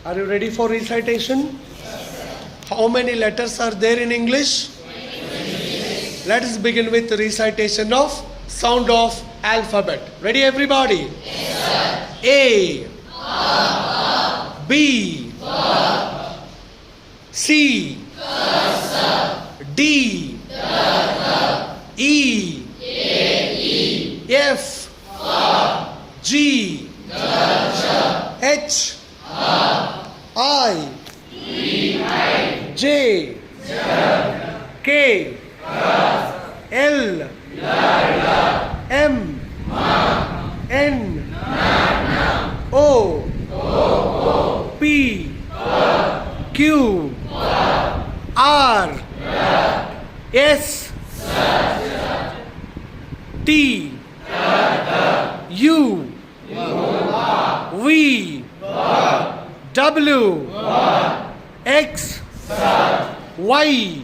Are you ready for recitation? How many letters are there in English? Let us begin with the recitation of sound of alphabet. Ready everybody? A, B, C, D, E, F, G, H, I, J, K, L, M, N, O, P, Q, R, S, T, U, V, W, X, Y,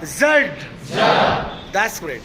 Z. That's great.